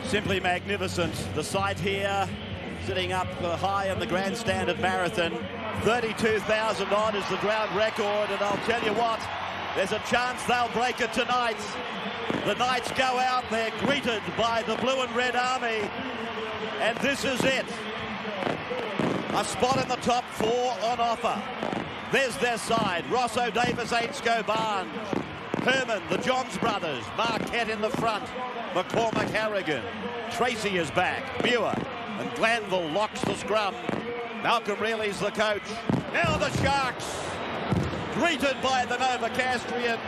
Simply magnificent. The site here, sitting up high in the grandstand at Marathon. 32,000 odd is the ground record, and I'll tell you what, there's a chance they'll break it tonight. The Knights go out, they're greeted by the blue and red army, and this is it. A spot in the top 4 on offer. There's their side. Rosso, Davis, Ainscough, Barnes, Herman, the Johns brothers, Marquette in the front, McCormack, Harrigan, Tracy is back, Muir, and Glanville locks the scrum. Malcolm Reilly's the coach. Now the Sharks, greeted by the Novocastrians,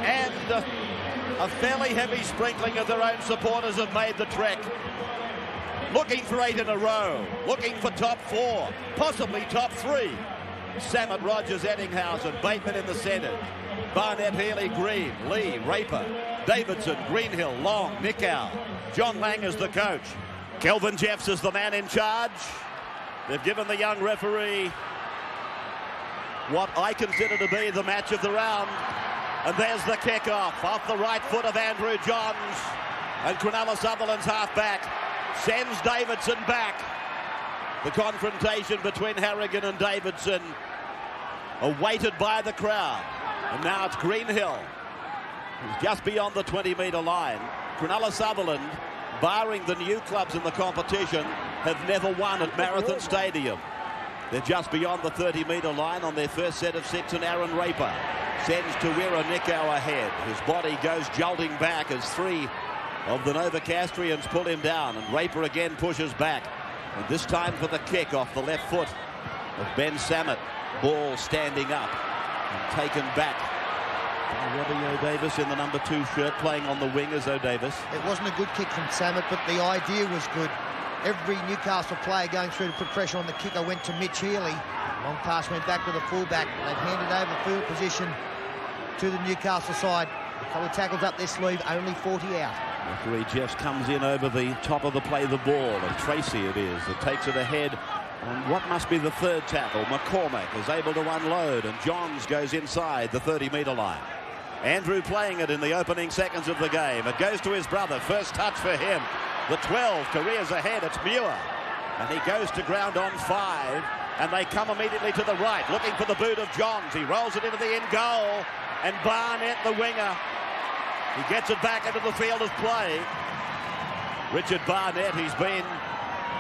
and a fairly heavy sprinkling of their own supporters have made the trek. Looking for 8 in a row, looking for top 4, possibly top 3. Samet, Rogers, Eddinghausen, Bateman in the centre. Barnett, Healy, Green, Lee, Raper, Davidson, Greenhill, Long, Nickow. John Lang is the coach. Kelvin Jeffs is the man in charge. They've given the young referee what I consider to be the match of the round. And there's the kickoff off the right foot of Andrew Johns. And Cronulla Sutherland's half-back sends Davidson back. The confrontation between Harrigan and Davidson awaited by the crowd. And now it's Greenhill, who's just beyond the 20-metre line. Cronulla Sutherland, barring the new clubs in the competition, have never won at Marathon Stadium. They're just beyond the 30-metre line on their first set of 6, and Aaron Raper sends Tawira Nickow ahead. His body goes jolting back as 3 of the Novocastrians pull him down, and Raper again pushes back. And this time for the kick off the left foot of Ben Samet. Ball standing up and taken back by Robbie O'Davis in the number 2 shirt, playing on the wing as O'Davis. It wasn't a good kick from Samet, but the idea was good. Every Newcastle player going through to put pressure on the kicker went to Mitch Healy. Long pass went back to the fullback. They've handed over field position to the Newcastle side. A couple of tackles up their sleeve, only 40 out. Referee Jeffs comes in over the top of the play the ball, and Tracy it is that takes it ahead on what must be the 3rd tackle. McCormack is able to unload, and Johns goes inside the 30-metre line. Andrew playing it in the opening seconds of the game. It goes to his brother. First touch for him. The 12 careers ahead. It's Muir, and he goes to ground on 5, and they come immediately to the right, looking for the boot of Johns. He rolls it into the end goal, and Barnett, the winger, he gets it back into the field of play. Richard Barnett, he's been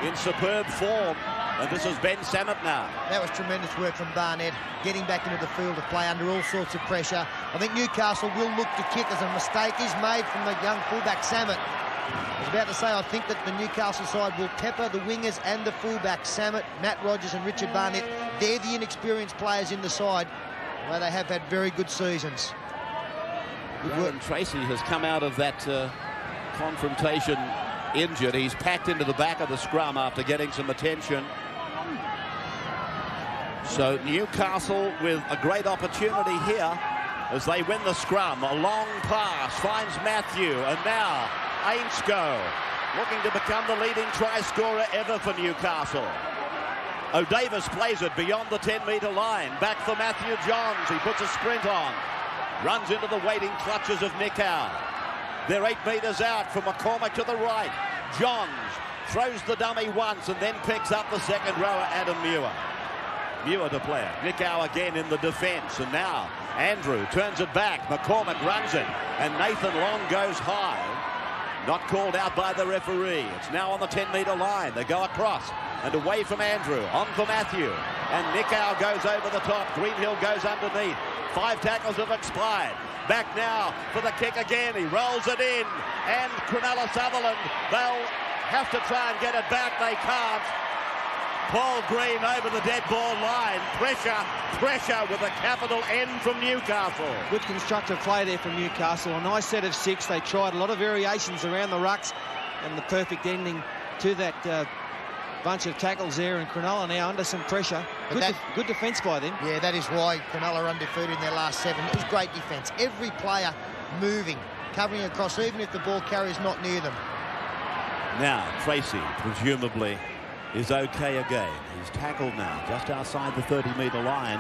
in superb form, and this is Ben Samet now. That was tremendous work from Barnett, getting back into the field of play under all sorts of pressure. I think Newcastle will look to kick as a mistake is made from the young fullback Samet. I was about to say, I think that the Newcastle side will pepper the wingers and the fullback, Samet, Matt Rogers and Richard Barnett. They're the inexperienced players in the side, where they have had very good seasons. Rowan Tracy has come out of that confrontation injured. He's packed into the back of the scrum after getting some attention. So Newcastle with a great opportunity here as they win the scrum. A long pass finds Matthew, and now Ainscough looking to become the leading try scorer ever for Newcastle. O'Davis plays it beyond the 10-metre line. Back for Matthew Johns. He puts a sprint on. Runs into the waiting clutches of Nickow. They're 8 metres out from McCormack to the right. Johns throws the dummy once and then picks up the second rower, Adam Muir. Muir to play it. Nickow again in the defence. And now Andrew turns it back. McCormack runs it. And Nathan Long goes high. Not called out by the referee. It's now on the 10-metre line. They go across and away from Andrew. On for Matthew. And Nickow goes over the top. Greenhill goes underneath. 5 tackles have expired. Back now for the kick again. He rolls it in. And Cronulla Sutherland, they'll have to try and get it back. They can't. Paul Green over the dead ball line. Pressure with a capital N from Newcastle. Good constructive play there from Newcastle. A nice set of 6. They tried a lot of variations around the rucks, and the perfect ending to that bunch of tackles there, and Cronulla now under some pressure. Good defence by them. Yeah, that is why Cronulla are undefeated in their last 7. It was great defence. Every player moving, covering across, even if the ball carrier's not near them. Now, Tracy, presumably, is okay again. He's tackled now, just outside the 30-metre line.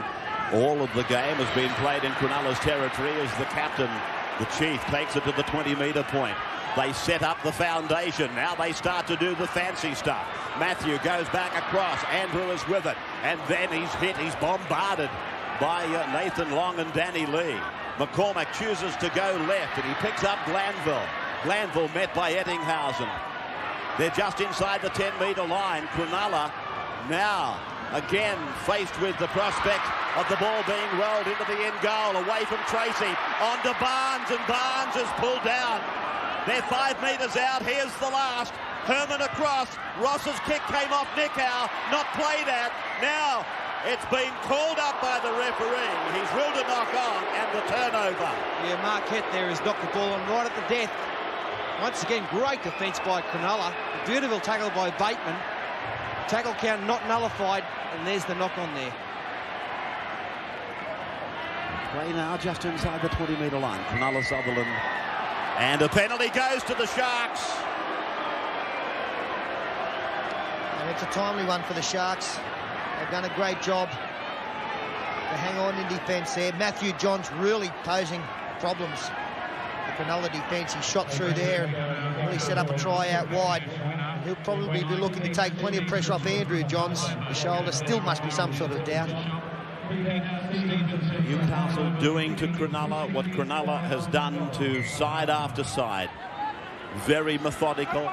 All of the game has been played in Cronulla's territory as the captain, the chief, takes it to the 20-metre point. They set up the foundation. Now they start to do the fancy stuff. Matthew goes back across. Andrew is with it. And then he's hit. He's bombarded by Nathan Long and Danny Lee. McCormack chooses to go left, and he picks up Glanville. Glanville met by Ettinghausen. They're just inside the 10-metre line. Cronulla now again faced with the prospect of the ball being rolled into the end goal, away from Tracy, on to Barnes, and Barnes is pulled down. They're 5 metres out. Here's the last. Herman across. Ross's kick came off Nickau, not played at. Now it's been called up by the referee. He's ruled a knock on and the turnover. Yeah, Marquette there has knocked the ball on right at the death. Once again, great defence by Cronulla. A beautiful tackle by Bateman. Tackle count not nullified, and there's the knock on there. Play now just inside the 20-metre line. Cronulla Sutherland. And a penalty goes to the Sharks. And it's a timely one for the Sharks. They've done a great job to hang on in defence there. Matthew Johns really posing problems. The Cronulla defence, he shot through there and really set up a try out wide. He'll probably be looking to take plenty of pressure off Andrew Johns. The shoulder still must be some sort of doubt. Newcastle doing to Cronulla what Cronulla has done to side after side. Very methodical,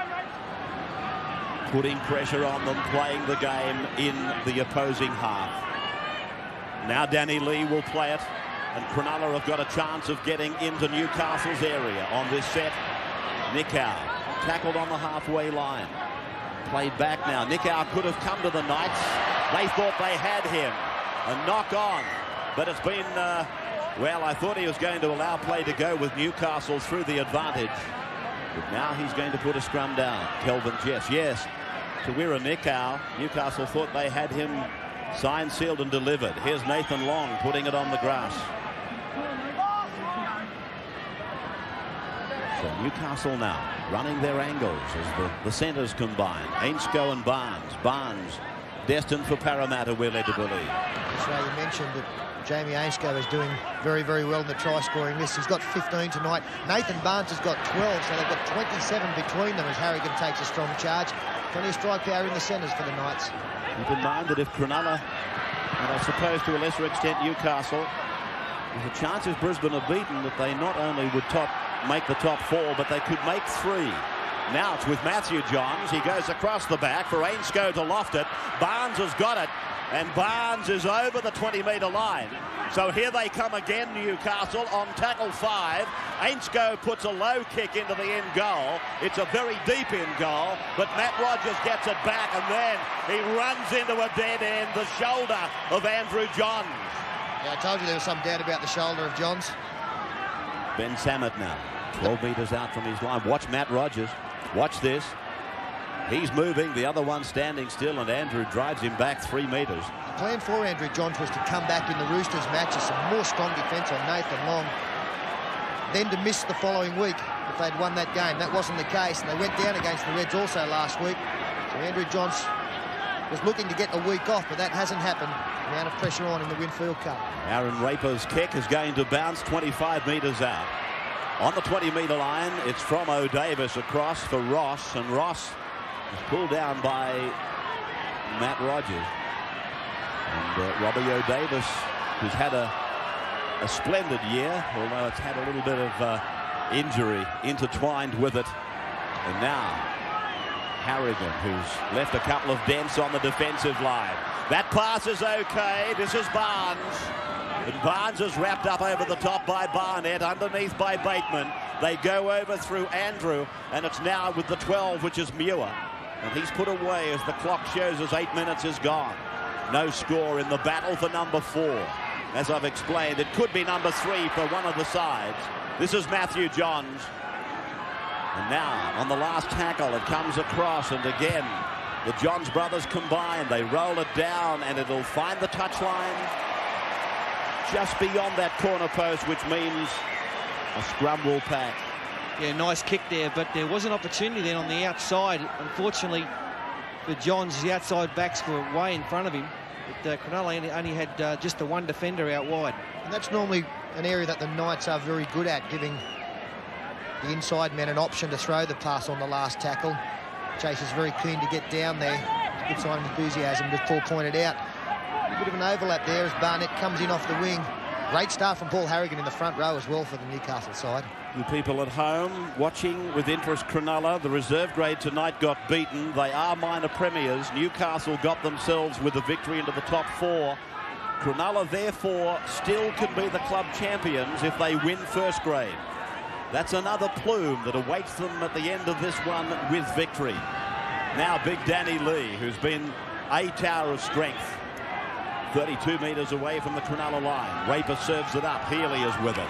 putting pressure on them, playing the game in the opposing half. Now Danny Lee will play it, and Cronulla have got a chance of getting into Newcastle's area on this set. Nickau tackled on the halfway line. Played back now. Nickau could have come to the Knights. They thought they had him. A knock on, but it's been, well, I thought he was going to allow play to go with Newcastle through the advantage. But now he's going to put a scrum down. Kelvin Jess, yes. To Wira Nickau, Newcastle thought they had him signed, sealed and delivered. Here's Nathan Long putting it on the grass. So Newcastle now running their angles as the centres combine. Ainsko and Barnes. Barnes destined for Parramatta, we're led to believe. That's right, you mentioned that Jamie Ainsko is doing very, very well in the try-scoring list. He's got 15 tonight. Nathan Barnes has got 12, so they've got 27 between them as Harrigan takes a strong charge. Plenty of strike power in the centres for the Knights. Keep in mind that if Cronulla, and I suppose to a lesser extent Newcastle, there's a chance if Brisbane are beaten that they not only would make the top 4, but they could make 3. Now it's with Matthew Johns. He goes across the back for Ainsko to loft it. Barnes has got it, and Barnes is over the 20-metre line. So here they come again, Newcastle, on tackle 5. Ainsko puts a low kick into the end goal. It's a very deep end goal, but Matt Rogers gets it back, and then he runs into a dead end, the shoulder of Andrew Johns. Yeah, I told you there was some doubt about the shoulder of Johns. Ben Samet now, 12 metres out from his line. Watch Matt Rogers. Watch this. He's moving, the other one standing still, and Andrew drives him back 3 metres. The plan for Andrew Johns was to come back in the Roosters matches, some more strong defence on Nathan Long, then to miss the following week if they'd won that game. That wasn't the case, and they went down against the Reds also last week. So Andrew Johns was looking to get a week off, but that hasn't happened. The amount of pressure on in the Winfield Cup. Aaron Raper's kick is going to bounce 25 metres out. On the 20-metre line, it's from O'Davis across for Ross, and Ross is pulled down by Matt Rogers. And Robbie O'Davis, who's had a splendid year, although it's had a little bit of injury intertwined with it. And now Harrigan, who's left a couple of dents on the defensive line. That pass is okay. This is Barnes. And Barnes is wrapped up over the top by Barnett, underneath by Bateman. They go over through Andrew, and it's now with the 12, which is Muir. And he's put away as the clock shows us 8 minutes is gone. No score in the battle for number 4. As I've explained, it could be number 3 for one of the sides. This is Matthew Johns. And now, on the last tackle, it comes across, and again, the Johns brothers combine. They roll it down, and it'll find the touchline just beyond that corner post, which means a scrum will pack. Yeah, nice kick there, but there was an opportunity then on the outside. Unfortunately, for Johns, the outside backs were way in front of him. But Cronulla only had just the one defender out wide. And that's normally an area that the Knights are very good at, giving the inside man an option to throw the pass on the last tackle. Chase is very keen to get down there. It's a good sign of enthusiasm, as Paul pointed out. A bit of an overlap there as Barnett comes in off the wing. Great start from Paul Harrigan in the front row as well for the Newcastle side. You people at home watching with interest Cronulla. The reserve grade tonight got beaten. They are minor premiers. Newcastle got themselves with a victory into the top 4. Cronulla, therefore, still could be the club champions if they win first grade. That's another plume that awaits them at the end of this one with victory. Now Big Danny Lee, who's been a tower of strength, 32 metres away from the Cronulla line. Raper serves it up. Healy is with it.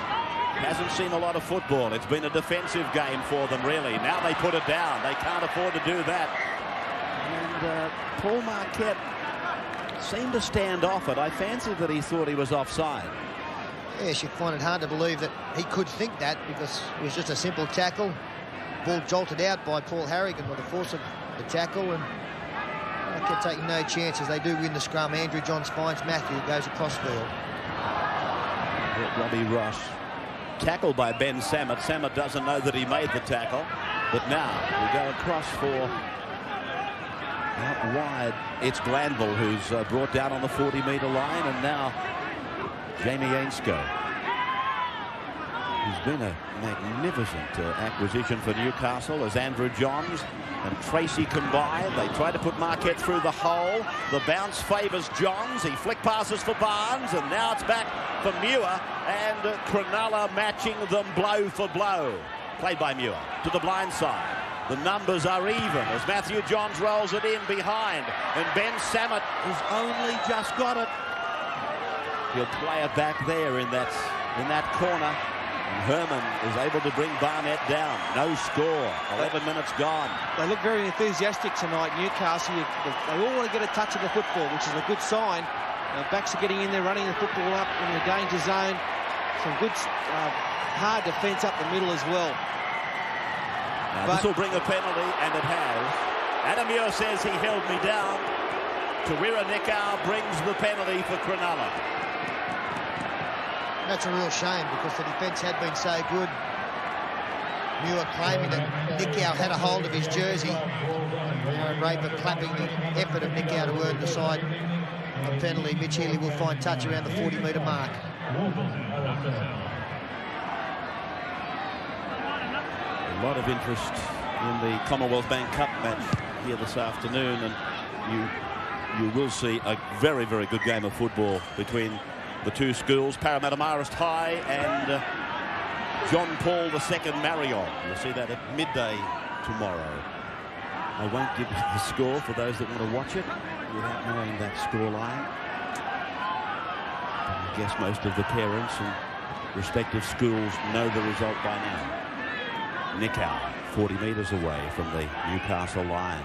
Hasn't seen a lot of football. It's been a defensive game for them, really. Now they put it down. They can't afford to do that. And Paul Marquette seemed to stand off it. I fancied that he thought he was offside. Yes, you find it hard to believe that he could think that, because it was just a simple tackle. Ball jolted out by Paul Harrigan by the force of the tackle, and Marquette taking no chances. They do win the scrum. Andrew Johns finds Matthew, goes across field. Robbie Ross. Tackled by Ben Samet. Samet doesn't know that he made the tackle, but now we go across for out wide. It's Glanville who's brought down on the 40-metre line, and now Jamie Ainscough, who's been a magnificent acquisition for Newcastle, as Andrew Johns and Tracy combine. They try to put Marquette through the hole. The bounce favours Johns. He flick passes for Barnes, and now it's back for Muir, and Cronulla matching them blow for blow. Played by Muir to the blind side. The numbers are even as Matthew Johns rolls it in behind, and Ben Samet has only just got it. He'll play it back there in that corner. And Herman is able to bring Barnett down. No score. 11 minutes gone. They look very enthusiastic tonight, Newcastle. They all want to get a touch of the football, which is a good sign. Backs are getting in there, running the football up in the danger zone. Some good, hard defence up the middle as well. Now, this will bring a penalty, and it has. Adam Muir says he held me down. Tawira Nikau brings the penalty for Cronulla. That's a real shame, because the defence had been so good. Muir claiming that Nikau had a hold of his jersey. Aaron Raper clapping the effort of Nikau to earn the side a penalty. Mitch Healy will find touch around the 40-metre mark. A lot of interest in the Commonwealth Bank Cup match here this afternoon, and you will see a very, very good game of football between the two schools, Parramatta Marist High and John Paul II Marion. You'll see that at midday tomorrow. I won't give you the score for those that want to watch it without knowing that scoreline. I guess most of the parents and respective schools know the result by now. Nikau, 40 metres away from the Newcastle line.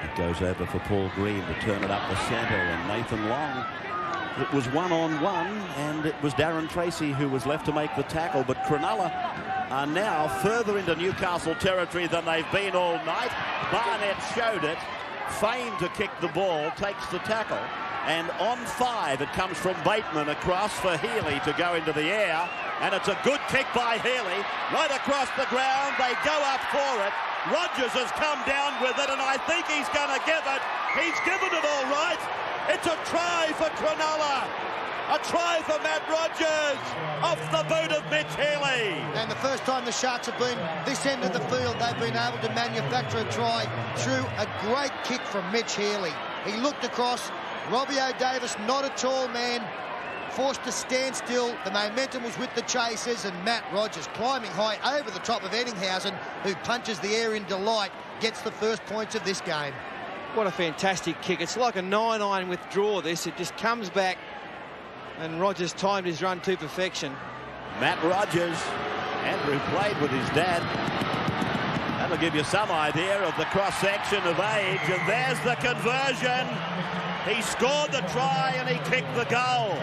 It goes over for Paul Green to turn it up the centre, and Nathan Long. It was one-on-one, and it was Darren Tracy who was left to make the tackle. But Cronulla are now further into Newcastle territory than they've been all night. Barnett showed it, feigned to kick the ball, takes the tackle, and on 5 it comes from Bateman across for Healy to go into the air, and it's a good kick by Healy right across the ground. They go up for it. Rogers has come down with it, and I think he's going to give it. He's given it all right. It's a try for Cronulla. A try for Matt Rogers off the boot of Mitch Healy. And the first time the Sharks have been this end of the field, they've been able to manufacture a try through a great kick from Mitch Healy. He looked across. Robbie O'Davis, not a tall man, forced to stand still. The momentum was with the chasers, and Matt Rogers climbing high over the top of Eddinghausen, who punches the air in delight, gets the first points of this game. What a fantastic kick. It's like a 9-iron withdraw, this. It just comes back, and Rogers timed his run to perfection. Matt Rogers, Andrew played with his dad. That'll give you some idea of the cross-section of age, and there's the conversion. He scored the try and he kicked the goal.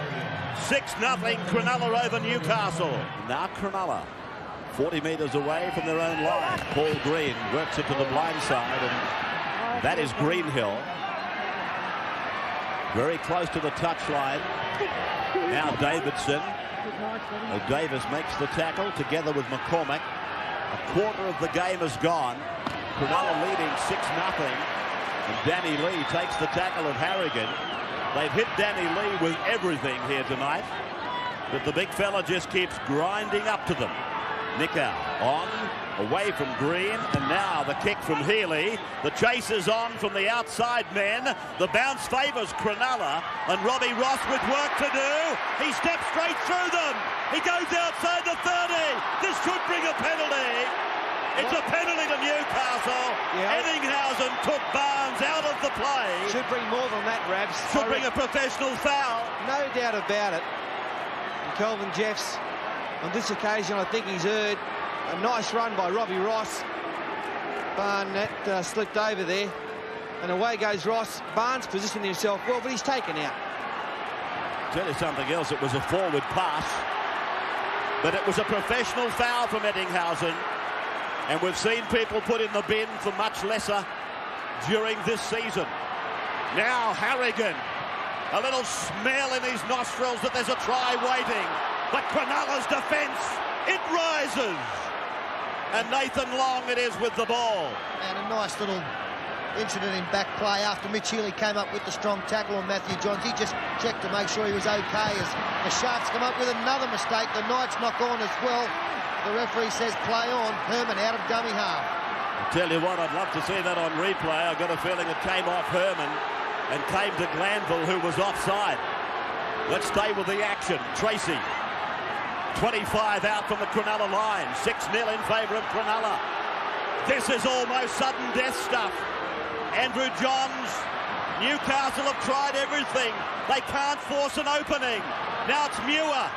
6-0 Cronulla over Newcastle. Now Cronulla 40 metres away from their own line. Paul Green works it to the blind side, and that is Greenhill. Very close to the touchline. Now Davidson. Davis makes the tackle together with McCormack. A quarter of the game is gone. Cronulla leading 6-0. And Danny Lee takes the tackle of Harrigan. They've hit Danny Lee with everything here tonight. But the big fella just keeps grinding up to them. Nickau on, away from Green, and now the kick from Healy. The chase is on from the outside men. The bounce favours Cronulla, and Robbie Ross with work to do. He steps straight through them. He goes outside the 30. This should bring a penalty. It's a penalty to Newcastle. Yeah. Ettinghausen took Barnes out of the play. Should bring more than that, Rabs. Should bring a professional foul. No doubt about it. And Kelvin Jeffs, on this occasion, I think he's earned a nice run by Robbie Ross. Barnett slipped over there. And away goes Ross. Barnes positioned himself well, but he's taken out. Tell you something else, it was a forward pass. But it was a professional foul from Ettinghausen. And we've seen people put in the bin for much lesser during this season. Now Harrigan, a little smell in his nostrils that there's a try waiting. But Cronulla's defence, it rises. And Nathan Long it is with the ball. And a nice little incident in back play after Mitch Healy came up with the strong tackle on Matthew Johns. He just checked to make sure he was okay as the Sharks come up with another mistake. The Knights knock on as well. The referee says play on. Herman out of dummy half. I tell you what, I'd love to see that on replay. I've got a feeling it came off Herman and came to Glanville, who was offside. Let's stay with the action. Tracy, 25 out from the Cronulla line. 6-0 in favour of Cronulla. This is almost sudden death stuff. Andrew Johns, Newcastle have tried everything. They can't force an opening. Now it's Muir.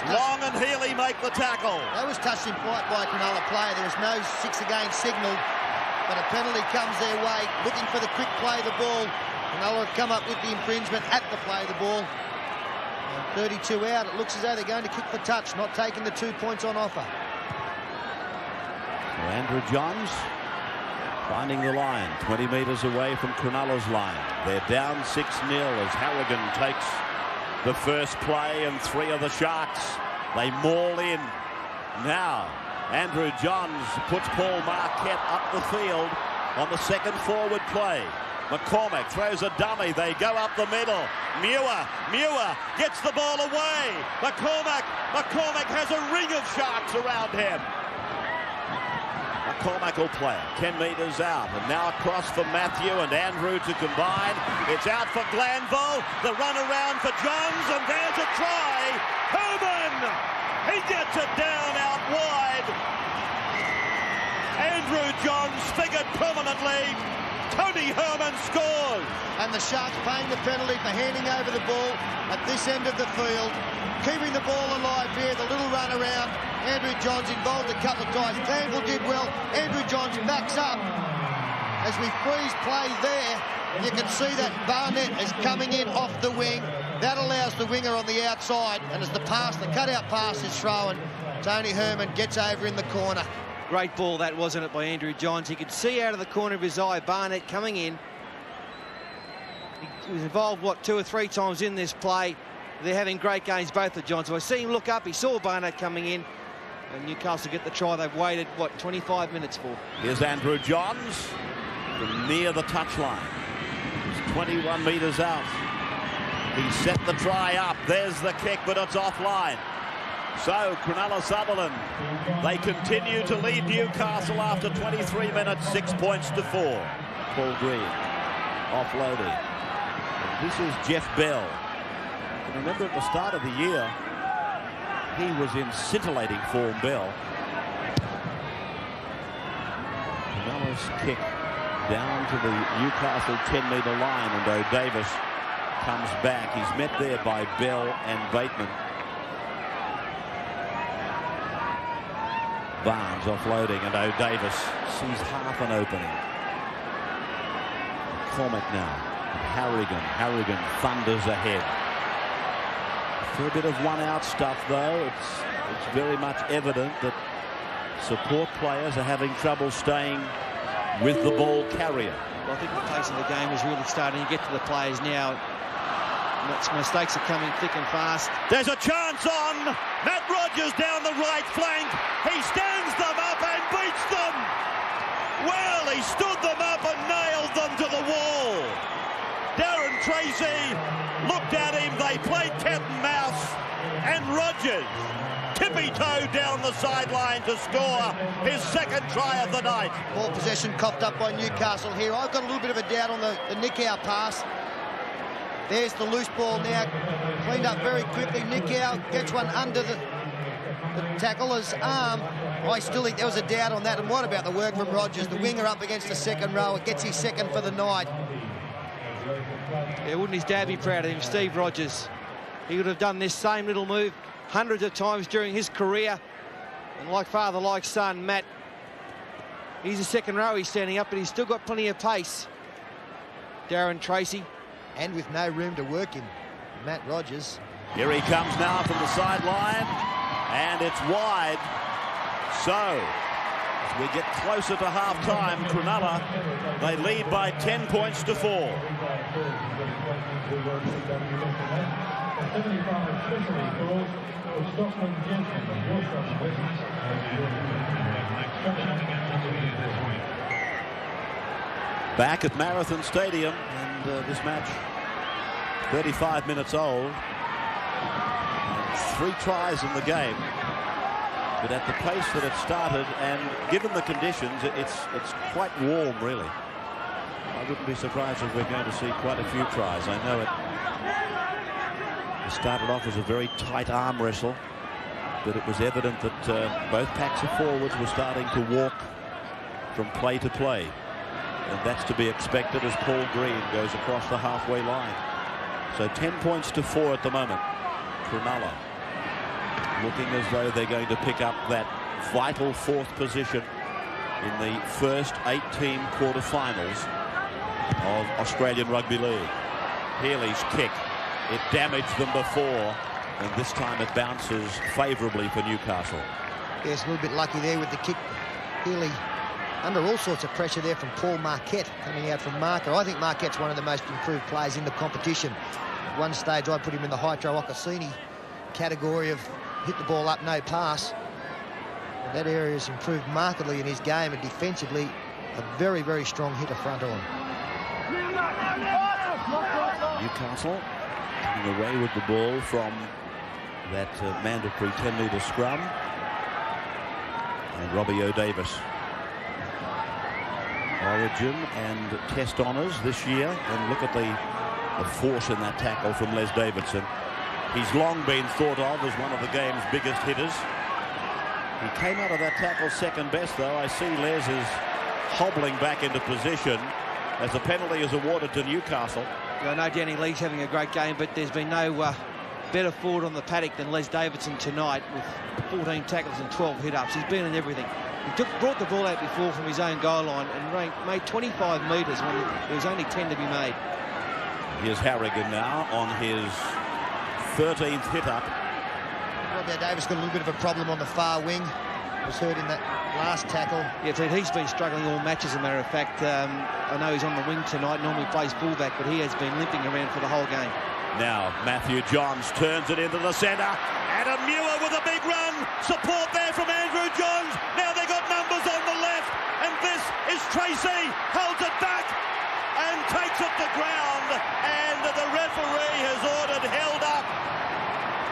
Long and Healy make the tackle. That was touched in point by a Cronulla player. There was no 6 again signalled, but a penalty comes their way. Looking for the quick play of the ball. Cronulla have come up with the infringement at the play of the ball. And 32 out. It looks as though they're going to kick for touch, not taking the 2 points on offer. So Andrew Johns finding the line, 20 metres away from Cronulla's line. They're down 6-0 as Harrigan takes the first play, and 3 of the Sharks, they maul in. Now, Andrew Johns puts Paul Marquette up the field on the second forward play. McCormack throws a dummy. They go up the middle. Muir gets the ball away. McCormack has a ring of Sharks around him. McCormack will play it 10 metres out, and now across for Matthew and Andrew to combine. It's out for Glanville. The run around for Johns, and there's a try. Herman, he gets it down out wide. Andrew Johns figured permanently. Tony Herman scores. And the Sharks paying the penalty for handing over the ball at this end of the field. Keeping the ball alive here, the little run around. Andrew Johns involved a couple of times. Glanville did well. Andrew Johns backs up. As we freeze play there, you can see that Barnett is coming in off the wing. That allows the winger on the outside. And as the cutout pass is thrown, Tony Herman gets over in the corner. Great ball that, wasn't it, by Andrew Johns. He could see out of the corner of his eye Barnett coming in. He was involved, 2 or 3 times in this play. They're having great games, both of Johns. So I see him look up. He saw Barnett coming in. And Newcastle get the try they've waited, 25 minutes for. Here's Andrew Johns from near the touchline. He's 21 metres out. He set the try up. There's the kick, but it's offline. So Cronulla Sutherland, they continue to lead Newcastle after 23 minutes, 6 points to 4. Paul Green offloading. And this is Jeff Bell. And remember at the start of the year, he was in scintillating form, Bell. Cronulla's kick down to the Newcastle 10-metre line, and O'Davis comes back. He's met there by Bell and Bateman. Barnes offloading, and O'Davis sees half an opening. McCormack now. Harrigan thunders ahead. For a bit of one-out stuff, though, it's very much evident that support players are having trouble staying with the ball carrier. Well, I think the pace of the game is really starting to get to the players now. Mistakes are coming thick and fast. There's a chance on Matt Rogers down the right flank. He stands them up and beats them. Well, he stood them up and nailed them to the wall. Darren Tracy looked at him. They played cat and mouse. And Rogers tippy-toe down the sideline to score his second try of the night. Ball possession coughed up by Newcastle here. I've got a little bit of a doubt on the Nickau pass. There's the loose ball now, cleaned up very quickly. Nickau gets one under the tackler's arm. I still think there was a doubt on that. And what about the work from Rogers? The winger up against the second row. It gets his second for the night. Yeah, wouldn't his dad be proud of him, Steve Rogers? He would have done this same little move hundreds of times during his career. And like father, like son, Matt, he's a second row, he's standing up, but he's still got plenty of pace. Darren Tracy. And with no room to work in, Matt Rogers. Here he comes now from the sideline, and it's wide. So, as we get closer to half-time, Cronulla, they lead by 10 points to 4. Back at Marathon Stadium, and this match 35 minutes old. 3 tries in the game, but at the pace that it started, and given the conditions, it's quite warm, really. I wouldn't be surprised if we're going to see quite a few tries. I know it started off as a very tight arm wrestle, but it was evident that both packs of forwards were starting to walk from play to play. And that's to be expected as Paul Green goes across the halfway line. So 10 points to 4 at the moment. Cronulla looking as though they're going to pick up that vital 4th position in the first 8-team quarterfinals of Australian Rugby League. Healy's kick, it damaged them before, and this time it bounces favourably for Newcastle. Yes, a little bit lucky there with the kick. Healy under all sorts of pressure there from Paul Marquette coming out from Marker. I think Marquette's one of the most improved players in the competition. At one stage I put him in the Hydro Okasini category of hit the ball up, no pass. That area has improved markedly in his game, and defensively a very, very strong hitter front on. Newcastle coming away with the ball from that mandatory 10-metre scrum. And Robbie O'Davis. Origin and Test honours this year, and look at the force in that tackle from Les Davidson. He's long been thought of as one of the game's biggest hitters. He came out of that tackle second best, though. I see Les is hobbling back into position as a penalty is awarded to Newcastle. I know Danny Lee's having a great game, but there's been no better forward on the paddock than Les Davidson tonight with 14 tackles and 12 hit-ups. He's been in everything. He brought the ball out before from his own goal line and made 25 metres when there was only 10 to be made. Here's Harrigan now on his 13th hit-up. Robbie Davis got a little bit of a problem on the far wing. Was hurt in that last tackle. Yeah, he's been struggling all matches, as a matter of fact. I know he's on the wing tonight, normally plays fullback, but he has been limping around for the whole game. Now Matthew Johns turns it into the centre. Adam Muir with a big run. Support there from Andrew Johns. Now they got numbers on the left. And this is Tracy. Holds it back and takes it to ground. And the referee has ordered held up.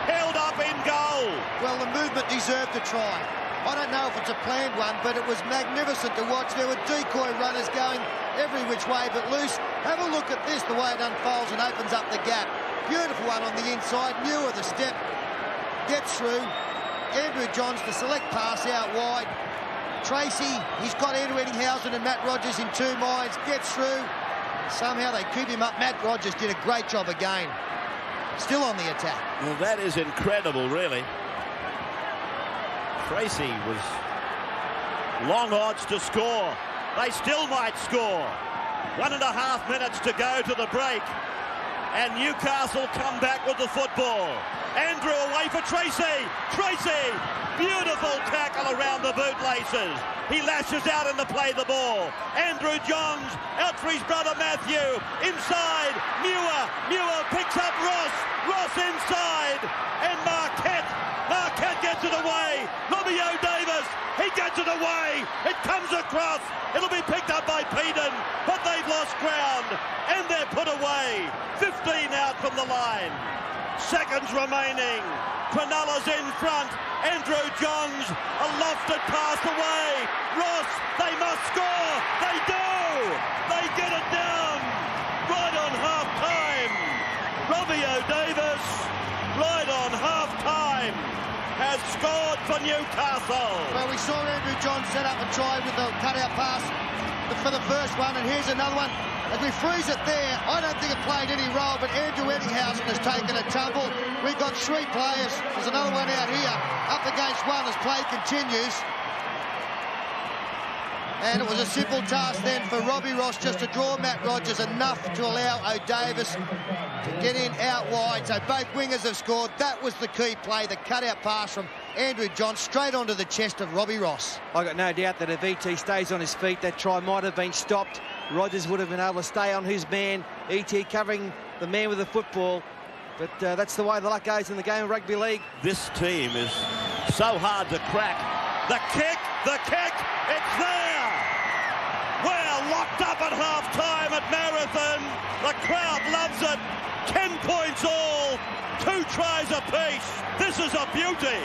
Held up in goal. Well, the movement deserved a try. I don't know if it's a planned one, but it was magnificent to watch. There were decoy runners going every which way but loose. Have a look at this, the way it unfolds and opens up the gap. Beautiful one on the inside. Muir the step. Gets through. Andrew Johns, the select pass out wide. Tracy, he's got Andrew Eddinghausen and Matt Rogers in 2 minds. Gets through. Somehow they keep him up. Matt Rogers did a great job again. Still on the attack. Well, that is incredible, really. Tracy was long odds to score. They still might score. 1.5 minutes to go to the break. And Newcastle come back with the football. Andrew away for Tracy. Tracy, beautiful tackle around the bootlaces. He lashes out and to play the ball. Andrew Johns out for his brother Matthew. Inside, Muir picks up Ross. Ross inside. And Marquette gets it away. Robbie O'Davis, he gets it away. It comes across. It'll be picked up by Peden, but they've lost ground. And they're put away. 15 out from the line. Seconds remaining. Cronulla's in front. Andrew Johns, a lofted pass away. Ross, they must score. They do. They get it down. Right on half-time. Robbie O'Davis, right on half-time, has scored for Newcastle. Well, we saw Andrew Johns set up a try with the cut-out pass for the first one, and here's another one. As we freeze it there, I don't think it played any role, but Andrew Eddinghausen has taken a tumble. We've got 3 players. There's another one out here, up against one as play continues. And it was a simple task then for Robbie Ross just to draw Matt Rogers enough to allow O'Davis to get in out wide. So both wingers have scored. That was the key play, the cut-out pass from Andrew Johns straight onto the chest of Robbie Ross. I got no doubt that if ET stays on his feet, that try might have been stopped. Rogers would have been able to stay on his man. ET covering the man with the football. But that's the way the luck goes in the game of rugby league. This team is so hard to crack. The kick, it's there. We're locked up at half-time at Marathon. The crowd loves it. 10 points all, 2 tries apiece. This is a beauty.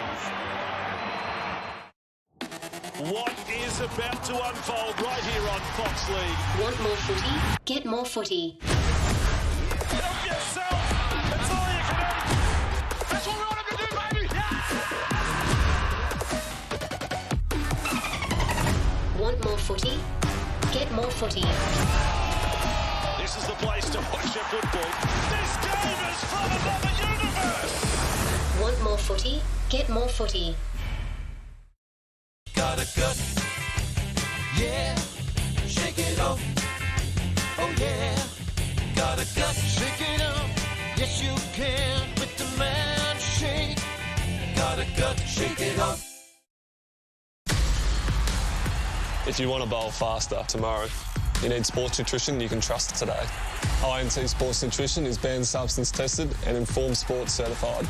What is about to unfold right here on Fox League? Want more footy? Get more footy. Help yourself. That's all you can do. That's what we want him to do, baby. Yeah. Want more footy? Get more footy. This is the place to watch your football. This game is from another universe. Want more footy? Get more footy. Got a gut, yeah, shake it off, oh yeah. Got a gut, shake it up, yes you can, with the man shake. Got a gut, shake it off. If you want to bowl faster tomorrow, you need sports nutrition you can trust today. INT Sports Nutrition is banned substance tested and Informed Sports certified.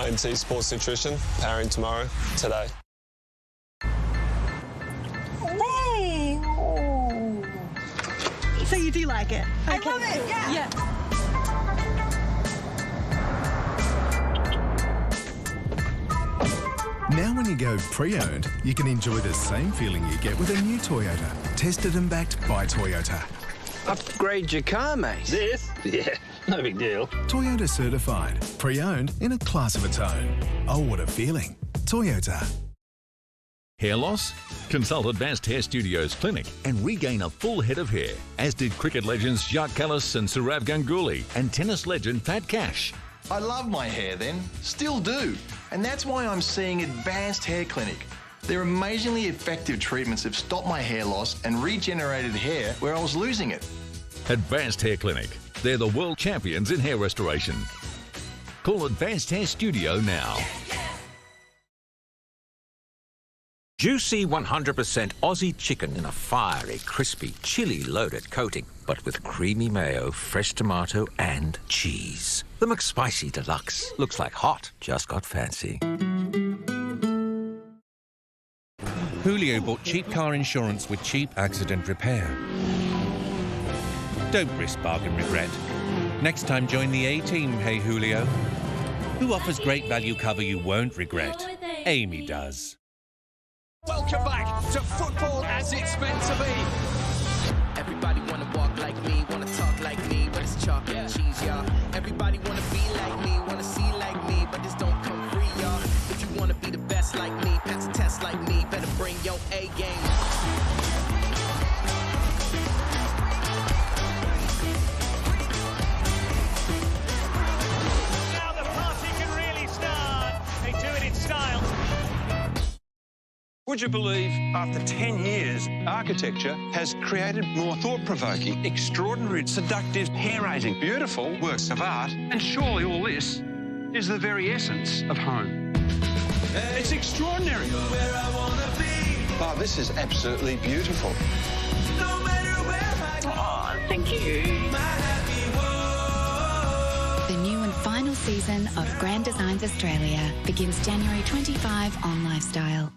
INT Sports Nutrition, powering tomorrow, today. So you do like it? I love it, yeah. Now when you go pre-owned, you can enjoy the same feeling you get with a new Toyota. Tested and backed by Toyota. Upgrade your car, mate. This? Yeah, no big deal. Toyota certified. Pre-owned in a class of its own. Oh, what a feeling. Toyota. Hair loss? Consult Advanced Hair Studios Clinic and regain a full head of hair, as did cricket legends Jacques Kallis and Sourav Ganguly and tennis legend Pat Cash. I love my hair then, still do, and that's why I'm seeing Advanced Hair Clinic. Their amazingly effective treatments have stopped my hair loss and regenerated hair where I was losing it. Advanced Hair Clinic. They're the world champions in hair restoration. Call Advanced Hair Studio now. Juicy 100% Aussie chicken in a fiery, crispy, chili-loaded coating, but with creamy mayo, fresh tomato and cheese. The McSpicy Deluxe looks like hot, just got fancy. Julio bought cheap car insurance with cheap accident repair. Don't risk bargain regret. Next time join the A-Team, hey Julio. Who offers great value cover you won't regret? Amy does. Welcome back to football as it's meant to be. Everybody wanna walk like me, wanna talk like me, but it's chalk and cheese, y'all. Everybody wanna be like me, wanna see like me, but this don't come free, y'all. If you wanna be the best like me, pass a test like me, better bring your A game. Now the party can really start. They do it in style. Would you believe, after 10 years, architecture has created more thought-provoking, extraordinary, seductive, hair-raising, beautiful works of art, and surely all this is the very essence of home. It's extraordinary. Where I wanna be. Oh, this is absolutely beautiful. Oh, thank you. The new and final season of Grand Designs Australia begins January 25 on Lifestyle.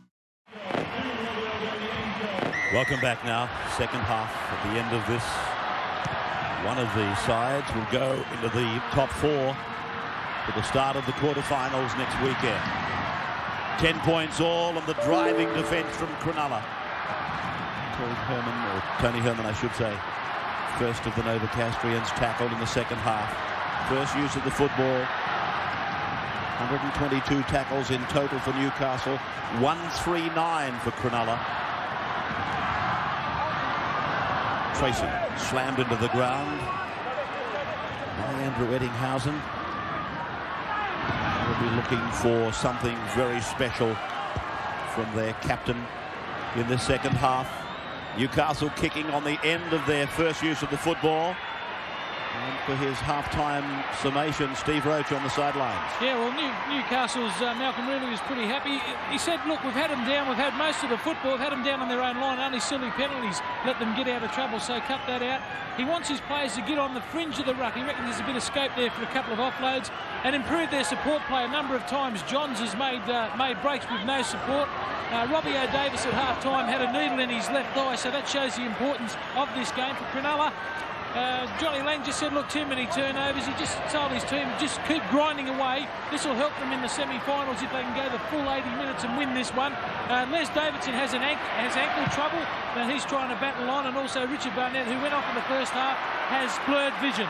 Welcome back now. Second half at the end of this. One of the sides will go into the top four for the start of the quarterfinals next weekend. 10 points all on the driving defence from Cronulla. Tony Herman, I should say. First of the Novocastrians tackled in the second half. First use of the football. 122 tackles in total for Newcastle. 139 for Cronulla. Tracy slammed into the ground by Andrew Eddinghausen. Will be looking for something very special from their captain in the second half. Newcastle kicking on the end of their first use of the football. And for his half-time summation, Steve Roach on the sidelines. Yeah, well, Newcastle's Malcolm Reilly was pretty happy. He said, look, we've had them down. We've had most of the football. We've had them down on their own line. Only silly penalties let them get out of trouble, so cut that out. He wants his players to get on the fringe of the ruck. He reckons there's a bit of scope there for a couple of offloads and improve their support play. A number of times Johns has made breaks with no support. Robbie O'Davis at half-time had a needle in his left eye, so that shows the importance of this game for Cronulla. Johnny Lang just said, look, too many turnovers. He just told his team, just keep grinding away. This will help them in the semi-finals if they can go the full 80 minutes and win this one. Les Davidson has ankle trouble that he's trying to battle on, and also Richard Barnett, who went off in the first half, has blurred vision.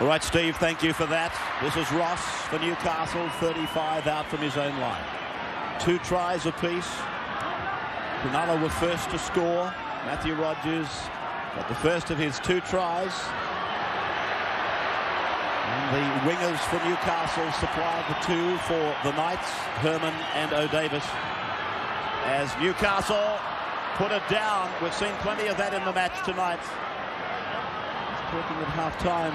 All right, Steve, thank you for that. This is Ross for Newcastle, 35 out from his own line. 2 tries apiece. Cronulla were first to score. Matthew Rogers got the first of his 2 tries. And the wingers for Newcastle supplied the 2 for the Knights, Herman and O'Davis. As Newcastle put it down, we've seen plenty of that in the match tonight. Talking at half-time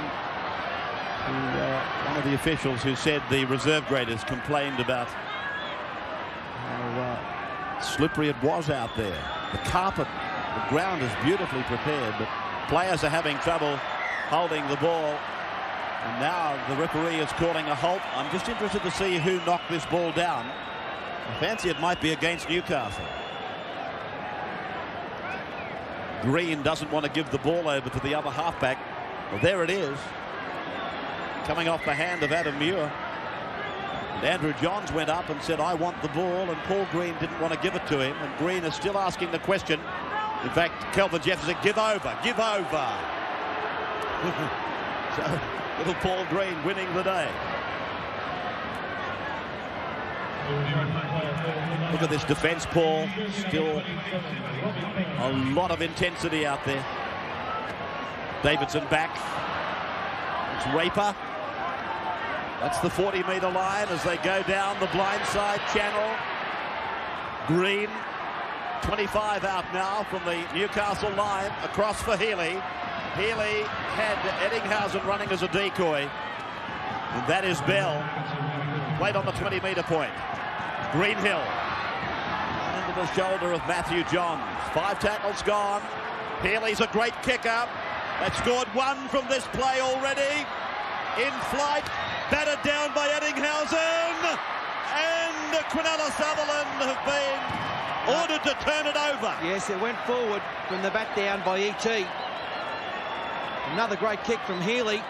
to one of the officials who said the reserve graders complained about how slippery it was out there. The carpet, the ground is beautifully prepared, but players are having trouble holding the ball. And now the referee is calling a halt. I'm just interested to see who knocked this ball down. I fancy it might be against Newcastle. Green doesn't want to give the ball over to the other halfback. Well, there it is. Coming off the hand of Adam Muir. And Andrew Johns went up and said, I want the ball, and Paul Green didn't want to give it to him, and Green is still asking the question. In fact, Kelvin Jefferson, give over, give over. So, little Paul Green winning the day. Look at this defence, Paul. Still a lot of intensity out there. Davidson back. It's Raper. That's the 40-metre line as they go down the blindside channel. Green, 25 out now from the Newcastle line, across for Healy. Healy had Eddinghausen running as a decoy, and that is Bell. Played on the 20-metre point. Greenhill under the shoulder of Matthew Johns. 5 tackles gone. Healy's a great kicker. They've scored 1 from this play already. In flight, battered down by Eddinghausen, and Cronulla Sutherland have been ordered to turn it over. Yes, it went forward from the bat down by E.T. Another great kick from Healy.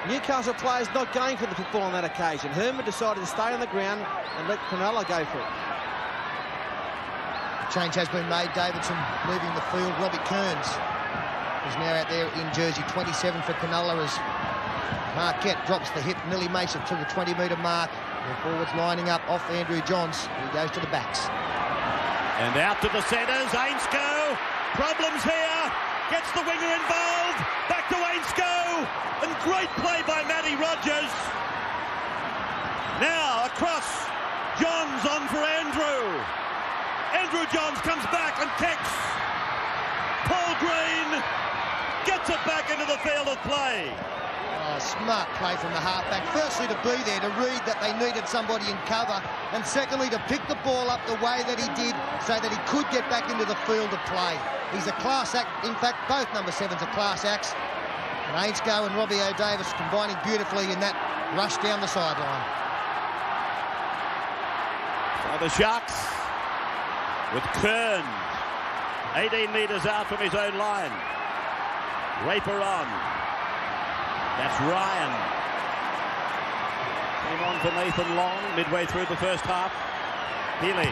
Newcastle players not going for the football on that occasion. Herman decided to stay on the ground and let Cronulla go for it. Change has been made. Davidson leaving the field. Robbie Kearns is now out there in jersey 27 for Cronulla as Marquette drops the hip, nearly makes it to the 20-metre mark. The forwards lining up off Andrew Johns. He goes to the backs. And out to the centres, Ainscough. Problems here. Gets the winger involved. Back to Ainscough. And great play by Matty Rogers. Now across. Johns on for Andrew. Andrew Johns comes back and kicks. Paul Green gets it back into the field of play. Oh, smart play from the halfback. Firstly, to be there, to read that they needed somebody in cover, and secondly, to pick the ball up the way that he did so that he could get back into the field of play. He's a class act. In fact, both number 7s are class acts. And Ainscough and Robbie O'Davis combining beautifully in that rush down the sideline. So the Sharks with Kern 18 metres out from his own line. Raper on. That's Ryan. Came on for Nathan Long midway through the first half. Healy.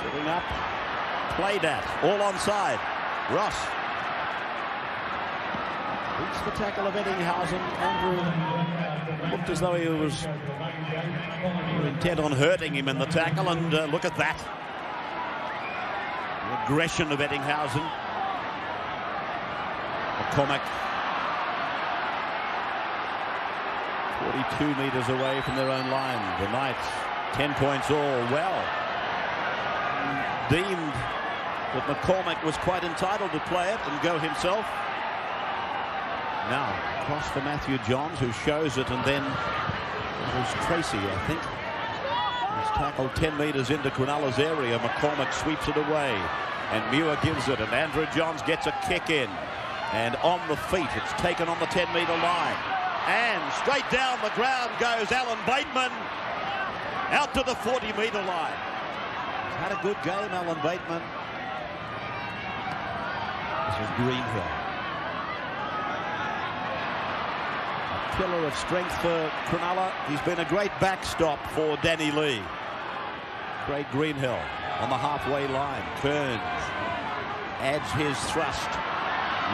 Sitting up. Played at. All onside. Ross. Beats the tackle of Eddinghausen. Andrew looked as though he was intent on hurting him in the tackle, and look at that. The aggression of Eddinghausen. McCormack 42 metres away from their own line. The Knights 10 points all. Well, deemed that McCormack was quite entitled to play it and go himself. Now cross for Matthew Johns, who shows it, and then it was Tracy, I think. He's tackled 10 metres into Cronulla's area. McCormack sweeps it away, and Muir gives it, and Andrew Johns gets a kick in. And on the feet, it's taken on the 10-metre line. And straight down the ground goes Alan Bateman, out to the 40-metre line. He's had a good game, Alan Bateman. This is Greenhill. A pillar of strength for Cronulla. He's been a great backstop for Danny Lee. Craig Greenhill on the halfway line. Kearns adds his thrust.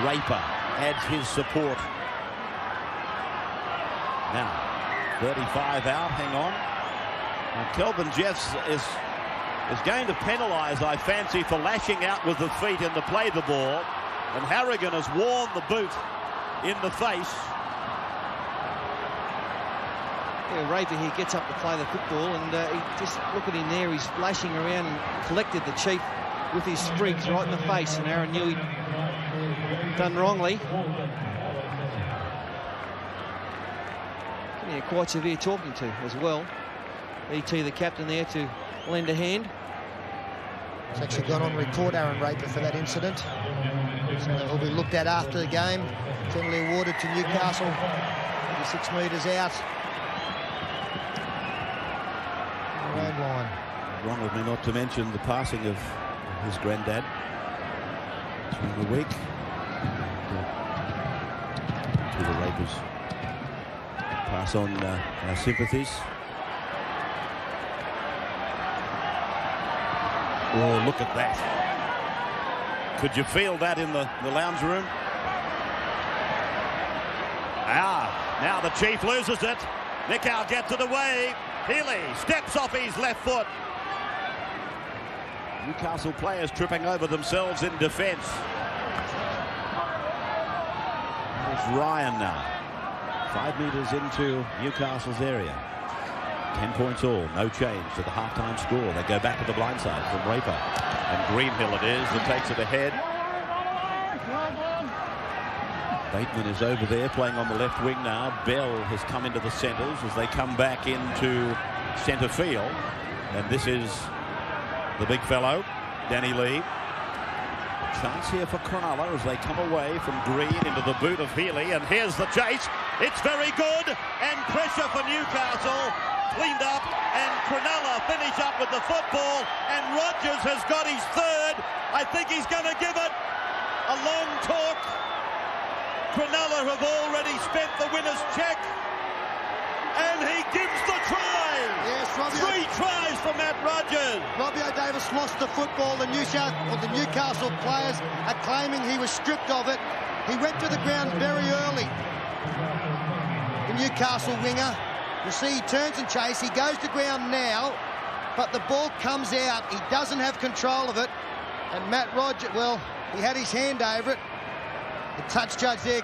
Raper adds his support. Now, 35 out, hang on. Now, Kelvin Jeffs is going to penalise, I fancy, for lashing out with the feet and to play the ball. And Harrigan has worn the boot in the face. Yeah, Raper here gets up to play the football, and he just look at him there. He's lashing around and collected the Chief with his streaks right in the face, and Aaron knew he'd done wrongly. Yeah, quite severe talking to as well. E.T. the captain there to lend a hand. He's actually gone on record, Aaron Raper, for that incident. So he'll be looked at after the game. Penalty awarded to Newcastle. 6 metres out. Road line. Wrong of me not to mention the passing of his granddad during the week. To the Rapers. Pass on our sympathies. Oh, look at that. Could you feel that in the lounge room? Now the Chief loses it. Nickau gets it away. Healy steps off his left foot. Newcastle players tripping over themselves in defence. There's Ryan now. 5 metres into Newcastle's area. 10 points all, no change to the half-time score. They go back to the blind side from Raper. And Greenhill it is that takes it ahead. Bateman is over there playing on the left wing now. Bell has come into the centres as they come back into centre field. And this is the big fellow, Danny Lee. Chance here for Cronulla as they come away from Green into the boot of Healy. And here's the chase. It's very good. And pressure for Newcastle. Cleaned up, and Cronulla finish up with the football, and Rogers has got his third. I think he's going to give it a long talk. Cronulla have already spent the winner's check, and he gives the try. Yes, Robbie. 3 tries for Matt Rogers. Robbie O'Davis lost the football. The Newcastle players are claiming he was stripped of it. He went to the ground very early. The Newcastle winger. You see, he turns and chases. He goes to ground now, but the ball comes out. He doesn't have control of it. And Matt Rogers, well, he had his hand over it. The touch judge there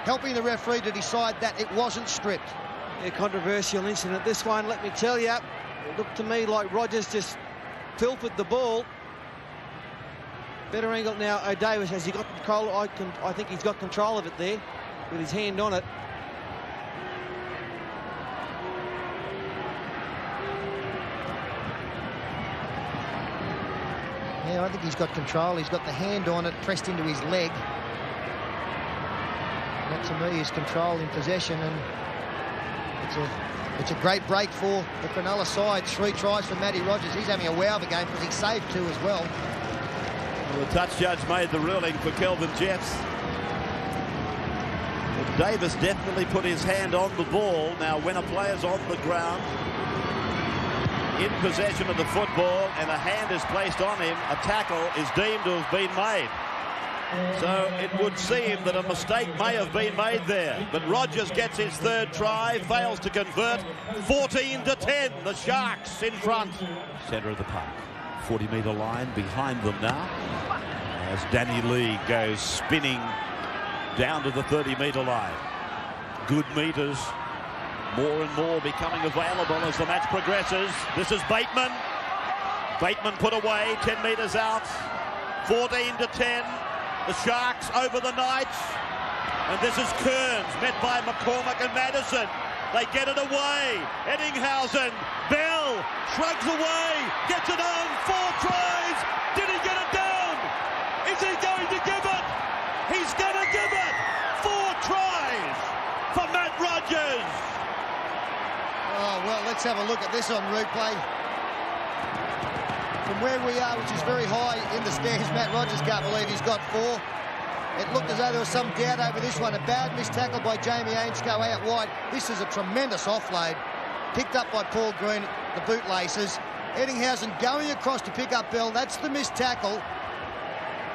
helping the referee to decide that it wasn't stripped. A controversial incident, this one, let me tell you. It looked to me like Rogers just pilfered the ball. Better angle now. O'Davis, has he got control? I think he's got control of it there. with his hand on it. Yeah, I think he's got control. He's got the hand on it, pressed into his leg. That, to me, is control in possession, and it's a great break for the Cronulla side. 3 tries for Matty Rogers. He's having a wow of a game because he saved 2 as well. The touch judge made the ruling for Kelvin Jeffs. But Davis definitely put his hand on the ball. Now, when a player's on the ground, in possession of the football, and a hand is placed on him, a tackle is deemed to have been made. So it would seem that a mistake may have been made there. But Rogers gets his 3rd try, fails to convert. 14-10, the Sharks in front. Centre of the park, 40-metre line behind them now, as Danny Lee goes spinning down to the 30-metre line. Good metres, more and more becoming available as the match progresses. This is Bateman. Bateman put away, 10 metres out. 14-10. The Sharks over the Knights. And this is Kearns, met by McCormack and Madison. They get it away. Eddinghausen. Bell shrugs away. Gets it on. 4 tries. Did he get it down? Is he going to give it? He's going to give it. 4 tries for Matt Rogers. Oh, well, let's have a look at this on replay. From where we are, which is very high in the stands, Matt Rogers can't believe he's got 4. It looked as though there was some doubt over this one. A bad missed tackle by Jamie Ainscough out wide. This is a tremendous offload. Picked up by Paul Green, the bootlaces. Eddinghausen going across to pick up Bell. That's the missed tackle.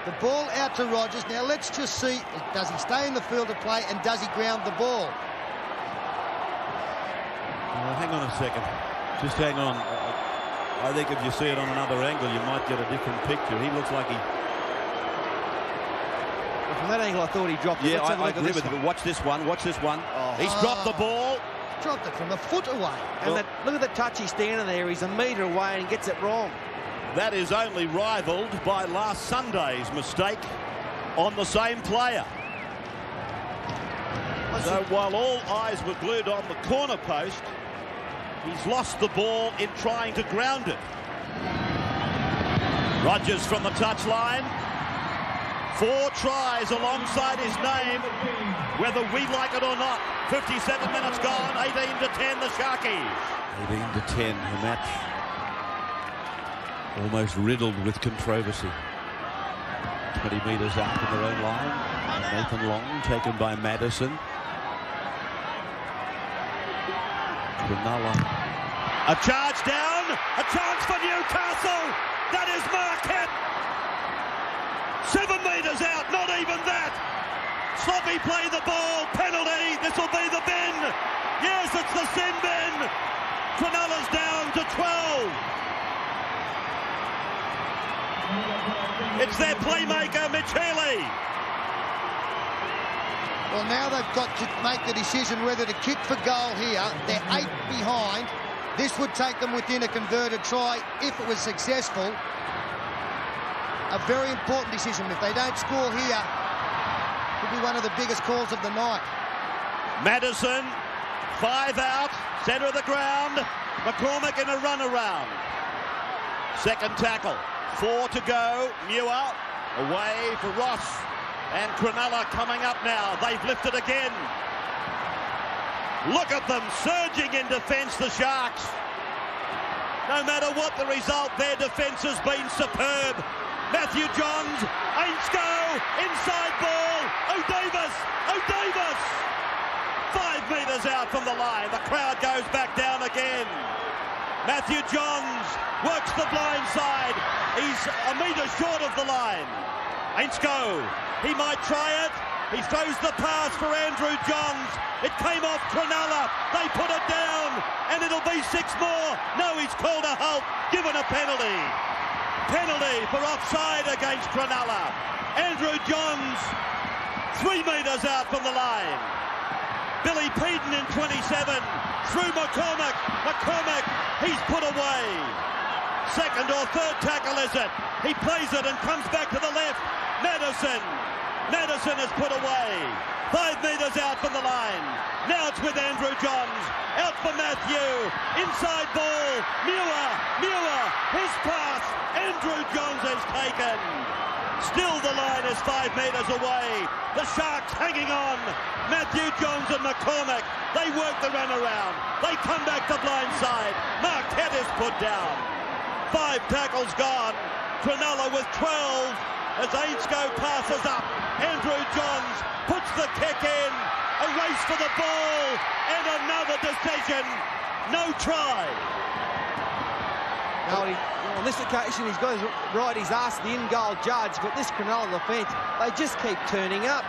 The ball out to Rogers. Now let's just see, does he stay in the field of play and does he ground the ball? Hang on a second. Just hang on. I think if you see it on another angle, you might get a different picture. He looks like he... Well, from that angle, I thought he dropped it. Yeah, I agree with you, but watch this one. Watch this one. Oh. He's dropped the ball. Dropped it from a foot away. And look at the touch he's standing there. He's a metre away and gets it wrong. That is only rivaled by last Sunday's mistake on the same player. So while all eyes were glued on the corner post, he's lost the ball in trying to ground it. Rogers from the touchline. 4 tries alongside his name, whether we like it or not. 57 minutes gone, 18-10 the Sharkies. 18-10, the match almost riddled with controversy. 20 metres out from their own line. Nathan Long taken by Madison. Cronulla. A charge down, a chance for Newcastle. That is Marquette. 7 metres out, not even that. Sloppy play the ball, penalty. This will be the bin. Yes, it's the sin bin. Cronulla's down to 12. It's their playmaker, Mitch Healy. Well, now they've got to make the decision whether to kick for goal here. They're 8 behind. This would take them within a converted try if it was successful. A very important decision. If they don't score here, it could be one of the biggest calls of the night. Madison, 5 out, centre of the ground. McCormack in a run around. Second tackle, 4 to go. Muir away for Ross. And Cronulla coming up now. They've lifted again. Look at them surging in defence, the Sharks. No matter what the result, their defence has been superb. Matthew Johns, Ainscough, inside ball. O'Davis. 5 metres out from the line. The crowd goes back down again. Matthew Johns works the blind side. He's a metre short of the line. Ainscough. He might try it. He throws the pass for Andrew Johns. It came off Cronulla. They put it down, and it'll be 6 more. No, he's called a halt. Given a penalty. Penalty for offside against Cronulla. Andrew Johns, 3 metres out from the line. Billy Peden in 27. Through McCormack. McCormack, he's put away. Second or third tackle, is it? He plays it and comes back to the left. Madison Madison is put away. 5 metres out from the line. Now it's with Andrew Johns. Out for Matthew. Inside ball. Muir. His pass. Andrew Johns has taken. Still the line is 5 metres away. The Sharks hanging on. Matthew Johns and McCormack. They work the run around. They come back to blindside. Marquette is put down. 5 tackles gone. Cronulla with 12 as Ainscough passes up. Andrew Johns puts the kick in. A race for the ball and another decision. No try. No, on this occasion, he's got to ride his ass to the in-goal judge, but this Cronulla defence, they just keep turning up.